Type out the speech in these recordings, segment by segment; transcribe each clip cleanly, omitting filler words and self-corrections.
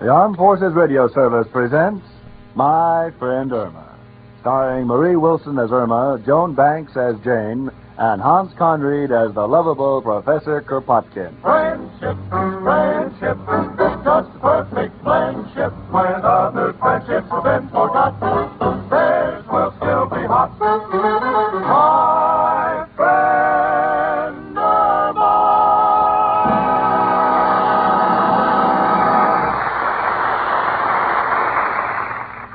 The Armed Forces Radio Service presents My Friend Irma, starring Mary Wilson as Irma, Joan Banks as Jane, and Hans Conreid as the lovable Professor Kropotkin. Friendship, friendship, just a perfect friendship. When other friendships have been forgot, theirs will still be hot. My friend Irma.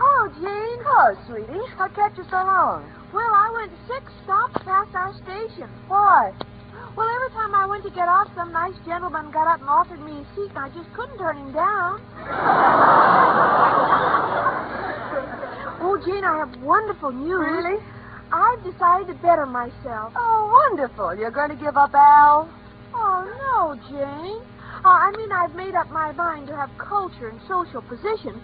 Oh, Jane. Oh, sweetie. What kept you so long? Well, I went 6 stops past our station. Why? Well, every time I went to get off, some nice gentleman got up and offered me a seat, and I just couldn't turn him down. Oh, Jane, I have wonderful news. Really? I've decided to better myself. Oh, wonderful. You're going to give up Al? Oh, no, Jane. I've made up my mind to have culture and social position.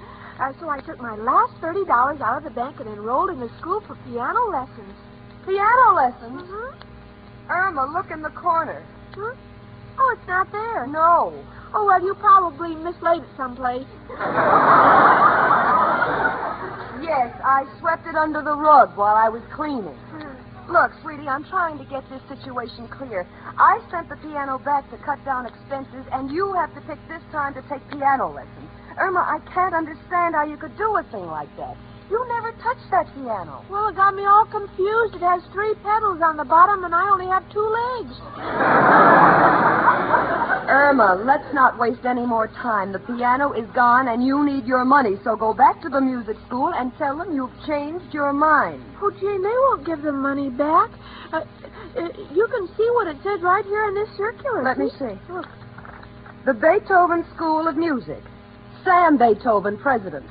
So I took my last $30 out of the bank and enrolled in a school for piano lessons. Piano lessons? Mm-hmm. Irma, look in the corner. Huh? Oh, it's not there. No. Oh, well, you probably mislaid it someplace. Yes, I swept it under the rug while I was cleaning. Hmm. Look, sweetie, I'm trying to get this situation clear. I sent the piano back to cut down expenses, and you have to pick this time to take piano lessons. Irma, I can't understand how you could do a thing like that. You never touched that piano. Well, it got me all confused. It has 3 pedals on the bottom, and I only have 2 legs. Irma, let's not waste any more time. The piano is gone, and you need your money. So go back to the music school and tell them you've changed your mind. Oh, Jane, they won't give the money back. You can see what it says right here in this circular. Let me see. Look. The Beethoven School of Music. Sam Beethoven, president.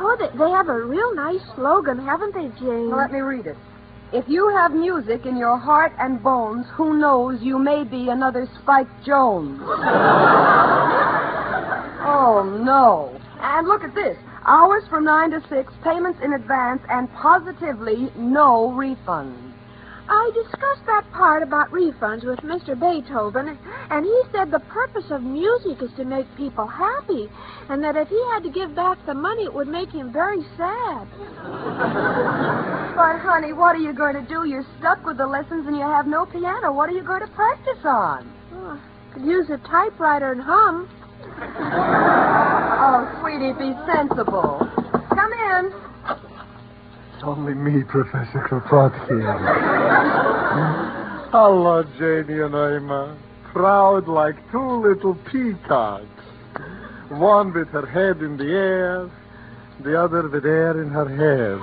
Oh, they have a real nice slogan, haven't they, Jane? Well, let me read it. If you have music in your heart and bones, who knows, you may be another Spike Jones. Oh, no. And look at this. Hours from 9 to 6, payments in advance, and positively no refunds. I discussed that part about refunds with Mr. Beethoven, and he said the purpose of music is to make people happy, and that if he had to give back the money, it would make him very sad. But, honey, what are you going to do? You're stuck with the lessons and you have no piano. What are you going to practice on? Oh, could use a typewriter and hum. Oh, sweetie, be sensible. Come in. It's only me, Professor Kropotkin. Hello, Janie and Irma. Proud like 2 little peacocks. One with her head in the air, the other with air in her hair.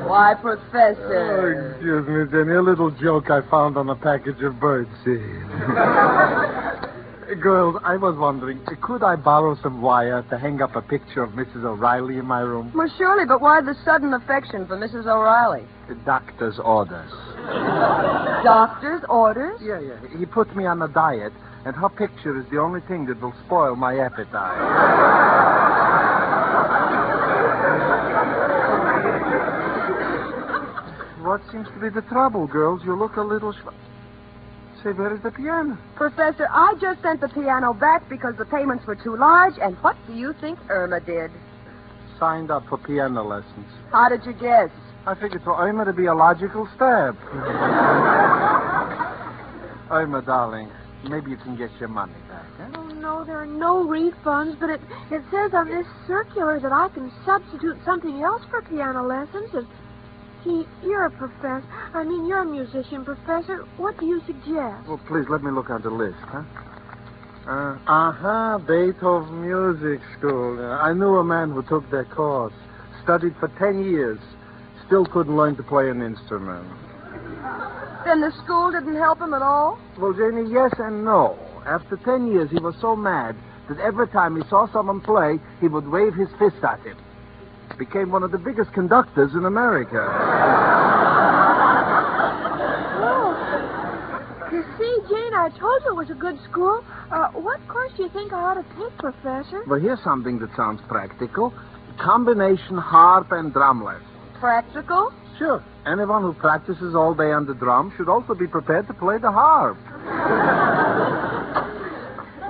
Why, Professor? Oh, excuse me, Jenny. A little joke I found on a package of birdseed. Girls, I was wondering, could I borrow some wire to hang up a picture of Mrs. O'Reilly in my room? Well, surely, but why the sudden affection for Mrs. O'Reilly? The doctor's orders. Doctor's orders? Yeah. He put me on a diet, and her picture is the only thing that will spoil my appetite. What seems to be the trouble, girls? You look a little... Say, where is the piano? Professor, I just sent the piano back because the payments were too large, and what do you think Irma did? Signed up for piano lessons. How did you guess? I figured for Irma to be a logical step. Irma, darling, maybe you can get your money back, huh? Oh, no, there are no refunds, but it says on this circular that I can substitute something else for piano lessons. And, gee, you're a professor. You're a musician, Professor. What do you suggest? Well, please, let me look on the list, huh? Beethoven Music School. I knew a man who took that course. Studied for 10 years. Still couldn't learn to play an instrument. Then the school didn't help him at all? Well, Janie, yes and no. After 10 years, he was so mad that every time he saw someone play, he would wave his fist at him. Became one of the biggest conductors in America. Oh. You see, Jane, I told you it was a good school. What course do you think I ought to take, Professor? Well, here's something that sounds practical. Combination harp and drum lesson. Practical? Sure. Anyone who practices all day on the drum should also be prepared to play the harp.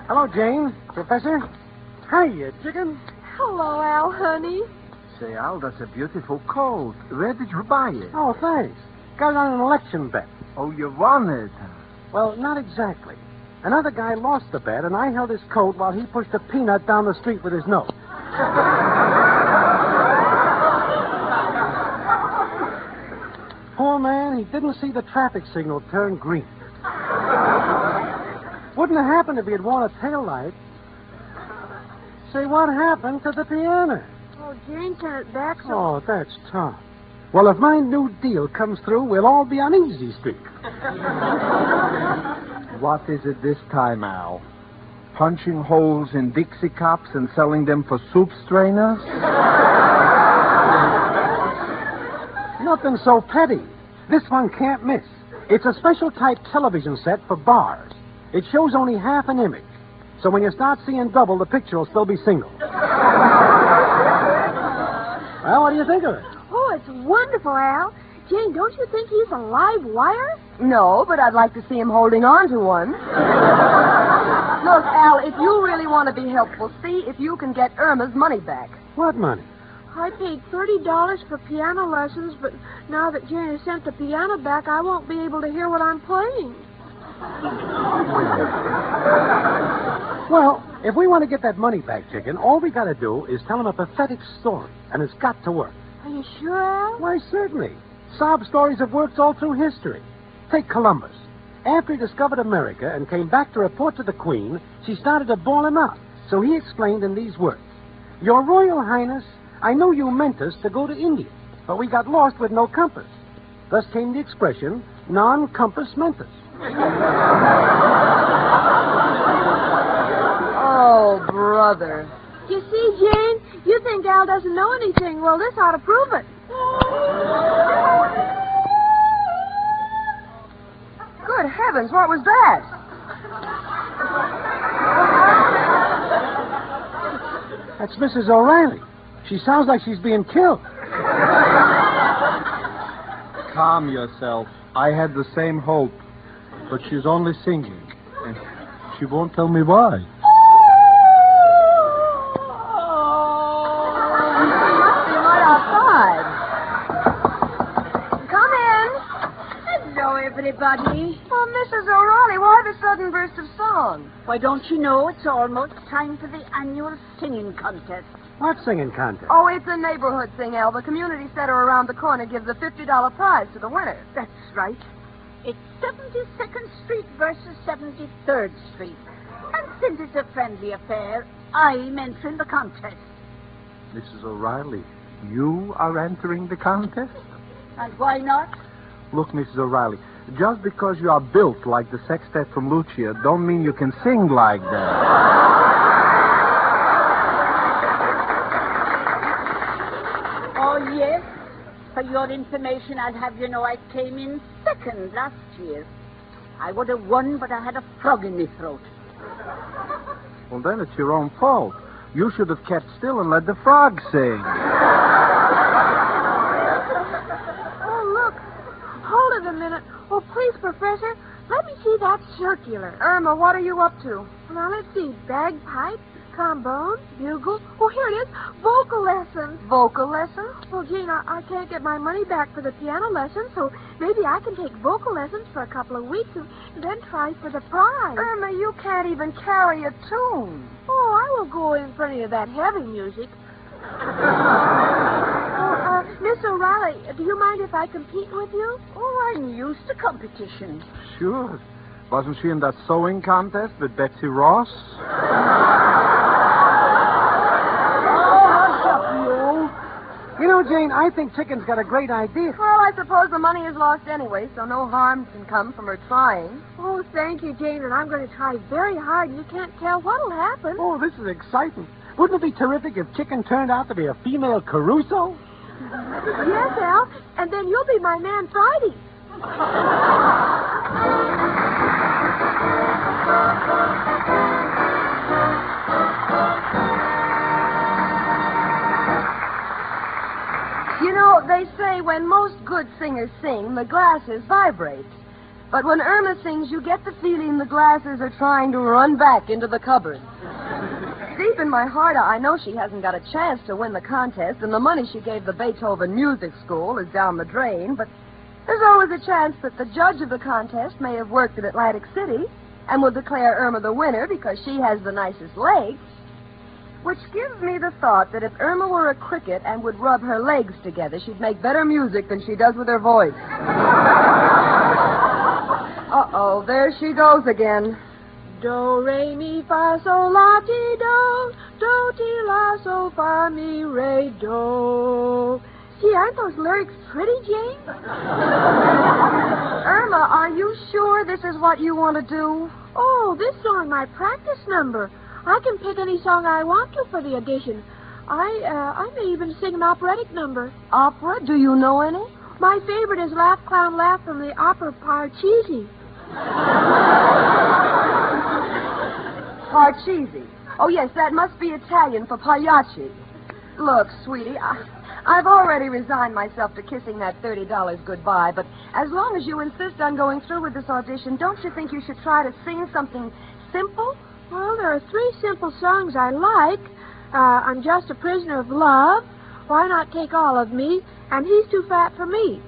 Hello, Jane. Professor. Hiya, chicken. Hello, Al, honey. Say, Al, that's a beautiful coat. Where did you buy it? Oh, thanks. Got it on an election bet. Oh, you won it. Well, not exactly. Another guy lost the bet, and I held his coat while he pushed a peanut down the street with his nose. Poor man, he didn't see the traffic signal turn green. Wouldn't have happened if he had worn a taillight. Say, what happened to the piano? Oh, Jane sent it back, so... Oh, that's tough. Well, if my new deal comes through, we'll all be on Easy Street. What is it this time, Al? Punching holes in Dixie cups and selling them for soup strainers? Nothing so petty. This one can't miss. It's a special type television set for bars. It shows only half an image. So when you start seeing double, the picture will still be single. Well, what do you think of it? Oh, it's wonderful, Al. Jane, don't you think he's a live wire? No, but I'd like to see him holding on to one. Look, Al, if you really want to be helpful, see if you can get Irma's money back. What money? I paid $30 for piano lessons, but now that Jane has sent the piano back, I won't be able to hear what I'm playing. Well, if we want to get that money back, chicken, all we got to do is tell him a pathetic story, and it's got to work. Are you sure, Al? Why, certainly. Sob stories have worked all through history. Take Columbus. After he discovered America and came back to report to the Queen, she started to bawl him out. So he explained in these words, Your Royal Highness, I know you meant us to go to India, but we got lost with no compass. Thus came the expression, non-compass mentis. Oh, brother. You see, Jane, you think Al doesn't know anything. Well, this ought to prove it. Good heavens, what was that? That's Mrs. O'Reilly. She sounds like she's being killed. Calm yourself. I had the same hope. But she's only singing. And she won't tell me why. Everybody. Oh, Mrs. O'Reilly, why the sudden burst of song? Why, don't you know it's almost time for the annual singing contest? What singing contest? Oh, it's a neighborhood thing, Al. The community center around the corner gives a $50 prize to the winner. That's right. It's 72nd Street versus 73rd Street. And since it's a friendly affair, I'm entering the contest. Mrs. O'Reilly, you are entering the contest? And why not? Look, Mrs. O'Reilly, just because you are built like the sextet from Lucia don't mean you can sing like that. Oh, yes. For your information, I'll have you know I came in second last year. I would have won, but I had a frog in my throat. Well, then it's your own fault. You should have kept still and let the frog sing. Hold it a minute. Oh, please, Professor, let me see that circular. Irma, what are you up to? Now, let's see. Bagpipe, trombone, bugle. Oh, here it is. Vocal lessons. Vocal lessons? Well, Jane, I can't get my money back for the piano lessons, so maybe I can take vocal lessons for a couple of weeks and then try for the prize. Irma, you can't even carry a tune. Oh, I will go in for any of that heavy music. Miss O'Reilly, do you mind if I compete with you? Oh, I'm used to competition. Sure. Wasn't she in that sewing contest with Betsy Ross? You know, Jane, I think Chicken's got a great idea. Well, I suppose the money is lost anyway, so no harm can come from her trying. Oh, thank you, Jane, and I'm going to try very hard, and you can't tell what'll happen. Oh, this is exciting. Wouldn't it be terrific if Chicken turned out to be a female Caruso? Yes, Al, and then you'll be my man Friday. You know, they say when most good singers sing, the glasses vibrate. But when Irma sings, you get the feeling the glasses are trying to run back into the cupboard. Deep in my heart, I know she hasn't got a chance to win the contest, and the money she gave the Beethoven Music School is down the drain, but there's always a chance that the judge of the contest may have worked at Atlantic City and will declare Irma the winner because she has the nicest legs. Which gives me the thought that if Irma were a cricket and would rub her legs together, she'd make better music than she does with her voice. Uh-oh, there she goes again. Do, re, mi, fa, sol, la, ti, do, ti, la, sol, fa, mi, re, do. Gee, aren't those lyrics pretty, Jane? Irma, are you sure this is what you want to do? Oh, this song, my practice number. I can pick any song I want to for the audition. I may even sing an operatic number. Opera? Do you know any? My favorite is Laugh, Clown, Laugh from the opera Parcheesi. Parcheesi. Oh, yes, that must be Italian for pagliacci. Look, sweetie, I've already resigned myself to kissing that $30 goodbye, but as long as you insist on going through with this audition, don't you think you should try to sing something simple? Well, there are 3 simple songs I like. I'm Just a Prisoner of Love, Why Not Take All of Me, and He's Too Fat for Me.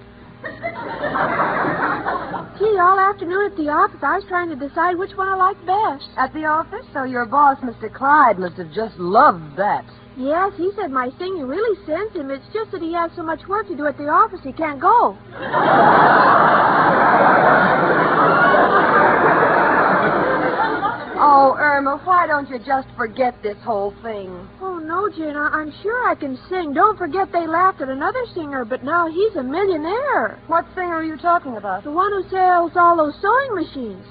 Gee, all afternoon at the office, I was trying to decide which one I liked best. At the office? So your boss, Mr. Clyde, must have just loved that. Yes, he said my singing really sends him. It's just that he has so much work to do at the office, he can't go. Oh, Irma, why don't you just forget this whole thing? Oh, no, Jane, I'm sure I can sing. Don't forget they laughed at another singer, but now he's a millionaire. What singer are you talking about? The one who sells all those sewing machines.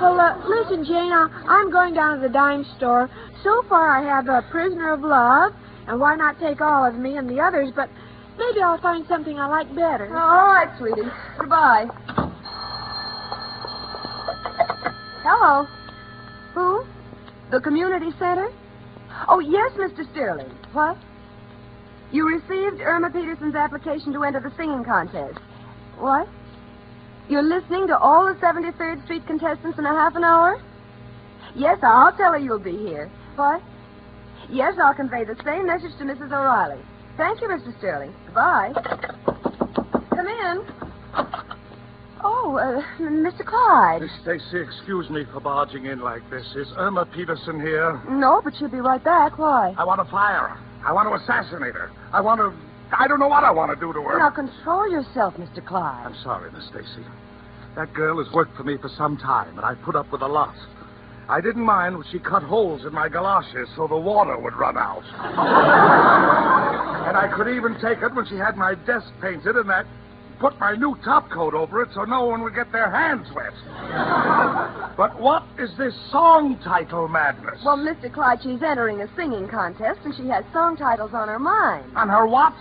Well, listen, Jane, I'm going down to the dime store. So far, I have a Prisoner of Love, and Why Not Take All of Me, and the others, but maybe I'll find something I like better. Oh, all right, sweetie. Goodbye. Hello. Who? The community center? Oh, yes, Mr. Sterling. What? You received Irma Peterson's application to enter the singing contest. What? You're listening to all the 73rd Street contestants in a half an hour? Yes, I'll tell her you'll be here. What? Yes, I'll convey the same message to Mrs. O'Reilly. Thank you, Mr. Sterling. Goodbye. Come in. Oh, Mr. Clyde. Miss Stacy, excuse me for barging in like this. Is Irma Peterson here? No, but she'll be right back. Why? I want to fire her. I want to assassinate her. I don't know what I want to do to her. Now, control yourself, Mr. Clyde. I'm sorry, Miss Stacy. That girl has worked for me for some time, and I put up with a lot. I didn't mind when she cut holes in my galoshes so the water would run out. And I could even take it when she had my desk painted and put my new top coat over it so no one would get their hands wet. But what is this song title madness? Well, Mr. Clyde, she's entering a singing contest, and she has song titles on her mind. On her what?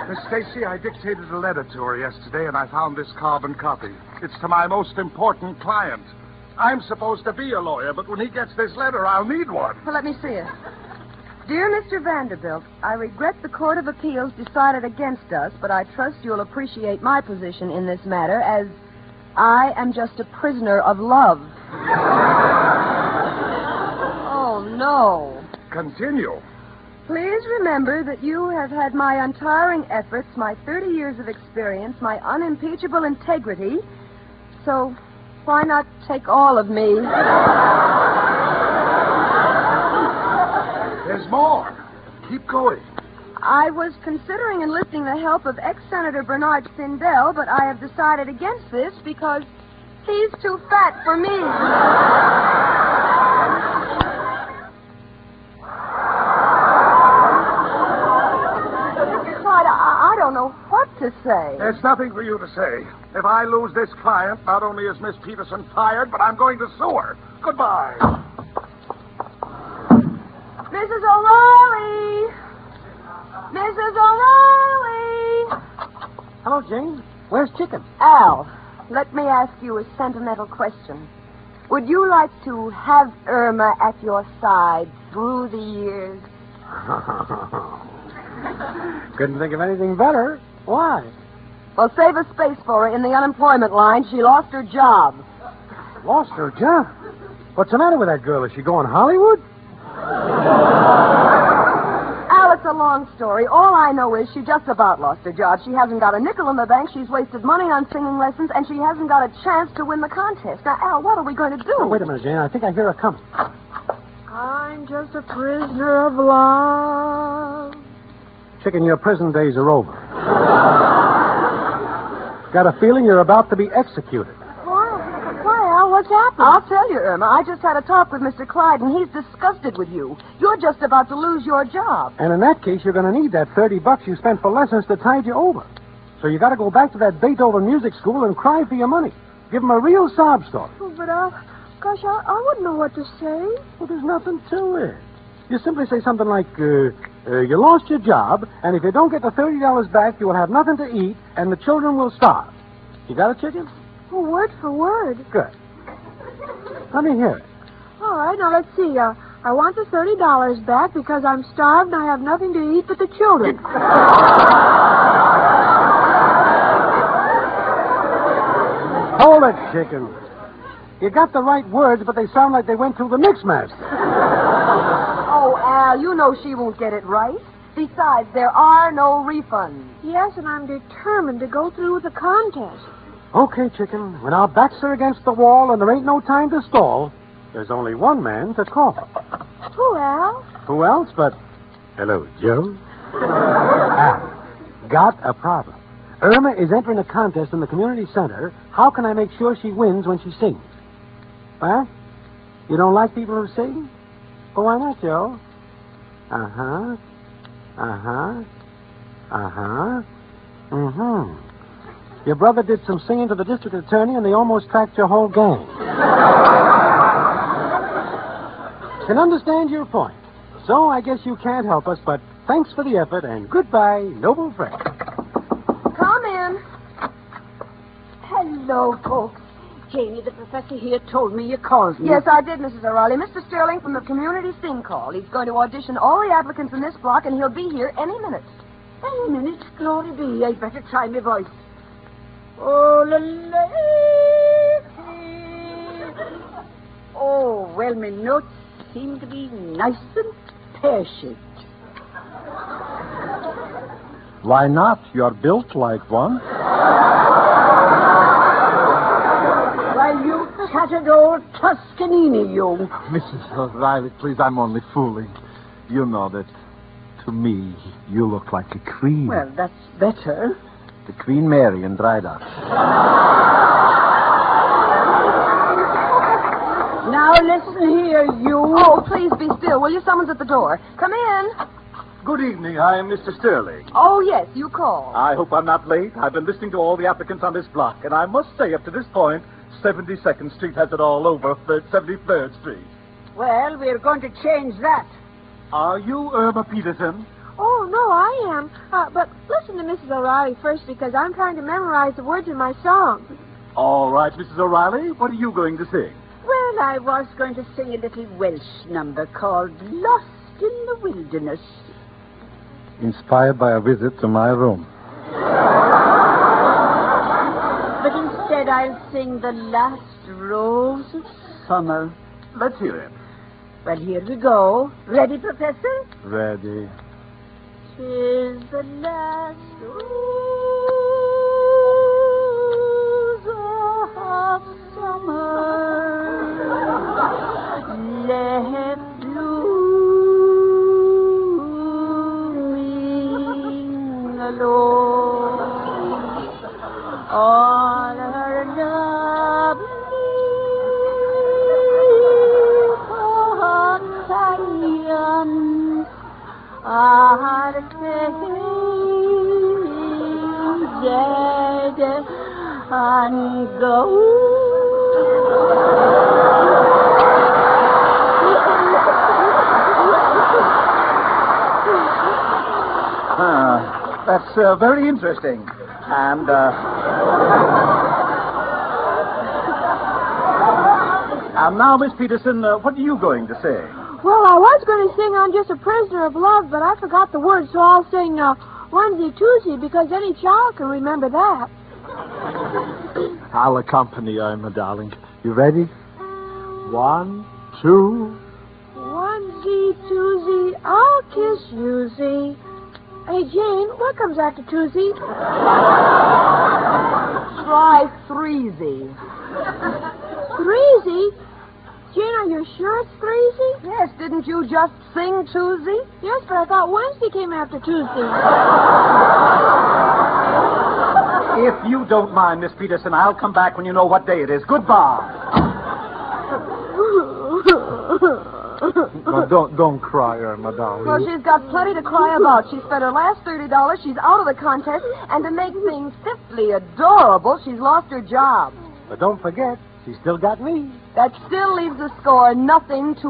Miss Stacy, I dictated a letter to her yesterday, and I found this carbon copy. It's to my most important client. I'm supposed to be a lawyer, but when he gets this letter, I'll need one. Well, let me see it. Dear Mr. Vanderbilt, I regret the Court of Appeals decided against us, but I trust you'll appreciate my position in this matter, as I am just a prisoner of love. Oh, no. Continue. Please remember that you have had my untiring efforts, my 30 years of experience, my unimpeachable integrity, so why not take all of me? There's more. Keep going. I was considering enlisting the help of ex-Senator Bernard Sindel, but I have decided against this because he's too fat for me. Clyde, I don't know what to say. There's nothing for you to say. If I lose this client, not only is Miss Peterson fired, but I'm going to sue her. Goodbye. Mrs. O'Reilly! Mrs. O'Reilly! Hello, Jane. Where's Chicken? Al, let me ask you a sentimental question. Would you like to have Irma at your side through the years? Couldn't think of anything better. Why? Well, save a space for her in the unemployment line. She lost her job. Lost her job? What's the matter with that girl? Is she going Hollywood? Al, it's a long story. All I know is she just about lost her job. She hasn't got a nickel in the bank. She's wasted money on singing lessons, and she hasn't got a chance to win the contest. Now, Al, what are we going to do? Oh, wait a minute, Jane. I think I hear her coming. I'm just a prisoner of love. Chicken, your prison days are over. Got a feeling you're about to be executed. Why, Al? What's happened? I'll tell you, Irma. I just had a talk with Mr. Clyde, and he's disgusted with you. You're just about to lose your job. And in that case, you're going to need that $30 you spent for lessons to tide you over. So you got to go back to that Beethoven music school and cry for your money. Give them a real sob story. Oh, but, gosh, I wouldn't know what to say. Well, there's nothing to it. You simply say something like, you lost your job, and if you don't get the $30 back, you will have nothing to eat, and the children will starve. You got it, chicken? Oh, word for word. Good. Let me hear it. All right, now let's see. I want the $30 back because I'm starved and I have nothing to eat but the children. Hold it, chicken. You got the right words, but they sound like they went through the mixmaster. Oh, Al, you know she won't get it right. Besides, there are no refunds. Yes, and I'm determined to go through with the contest. Okay, chicken. When our backs are against the wall and there ain't no time to stall, there's only one man to call. Who, Al? Who else but... Hello, Joe. Al, got a problem. Irma is entering a contest in the community center. How can I make sure she wins when she sings? Huh? You don't like people who sing? Well, why not, Joe? Uh-huh. Uh-huh. Uh-huh. Mm-hmm. Your brother did some singing to the district attorney, and they almost tracked your whole gang. Can understand your point. So I guess you can't help us, but thanks for the effort, and goodbye, noble friend. Come in. Hello, folks. Janie, the professor here told me you called me. Yes, I did, Mrs. O'Reilly. Mr. Sterling from the community sing call. He's going to audition all the applicants in this block, and he'll be here any minute. Any minute, glory be. I'd better try my voice. Oh, oh, well, my notes seem to be nice and pear-shaped. Why not? You're built like one. Why, you tattered old Toscanini, you. Mrs. O'Reilly, please, I'm only fooling. You know that, to me, you look like a queen. Well, that's better. The Queen Mary in Drydock. Now, listen here, you. Oh, please be still, will you? Someone's at the door. Come in. Good evening. I am Mr. Sterling. Oh, yes, you called. I hope I'm not late. I've been listening to all the applicants on this block, and I must say, up to this point, 72nd Street has it all over 73rd Street. Well, we're going to change that. Are you Irma Peterson? Oh, no, I am. But listen to Mrs. O'Reilly first because I'm trying to memorize the words in my song. All right, Mrs. O'Reilly. What are you going to sing? Well, I was going to sing a little Welsh number called Lost in the Wilderness. Inspired by a visit to my room. But instead, I'll sing The Last Rose of Summer. Let's hear it. Well, here we go. Ready, Professor? Ready. 'Tis the last rose of summer left blooming alone. All her lovely companions are dead and gone. That's very interesting. And, and now, Miss Peterson, what are you going to say? Well, I was going to sing I'm Just a Prisoner of Love, but I forgot the words, so I'll sing Onesie Twosie, because any child can remember that. I'll accompany you, my darling. You ready? 1, 2. Onesie Twosie, I'll kiss yousie. Hey, Jane, what comes after Twosie? Try threesie. Threesie? Jane, are you sure it's threesie? Yes, didn't you just sing Twosie? Yes, but I thought Wednesday came after Tuesday. If you don't mind, Miss Peterson, I'll come back when you know what day it is. Goodbye. No, don't cry, Irma, darling. Well, she's got plenty to cry about. She spent her last $30. She's out of the contest. And to make things simply adorable, she's lost her job. But don't forget, she's still got me. That still leaves the score 0-0.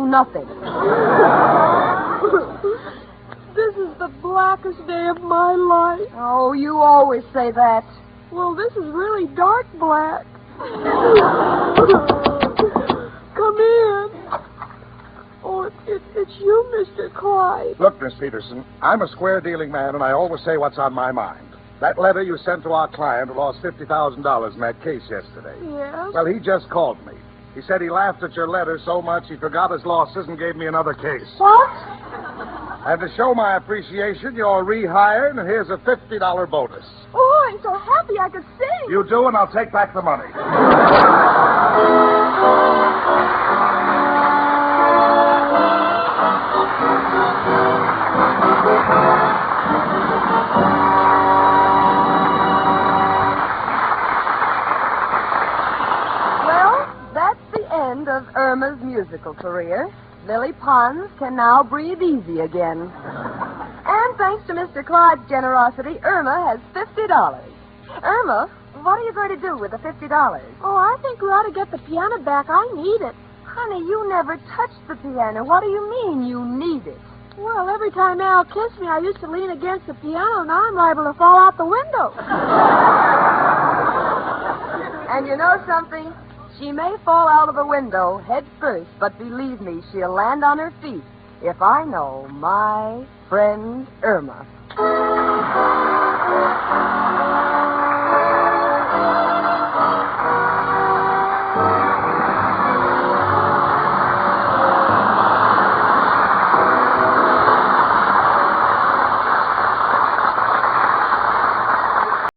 This is the blackest day of my life. Oh, you always say that. Well, this is really dark black. Come in. Oh, it's you, Mr. Clyde. Look, Miss Peterson, I'm a square-dealing man, and I always say what's on my mind. That letter you sent to our client who lost $50,000 in that case yesterday. Yes? Well, he just called me. He said he laughed at your letter so much he forgot his losses and gave me another case. What? And to show my appreciation, you're rehired, and here's a $50 bonus. Oh, I'm so happy I could sing. You do, and I'll take back the money. Of Irma's musical career. Lily Pons can now breathe easy again. And thanks to Mr. Clyde's generosity, Irma has $50. Irma, what are you going to do with the $50? Oh, I think we ought to get the piano back. I need it. Honey, you never touched the piano. What do you mean you need it? Well, every time Al kissed me, I used to lean against the piano. Now I'm liable to fall out the window. And you know something? She may fall out of the window head first, but believe me, she'll land on her feet if I know my friend Irma.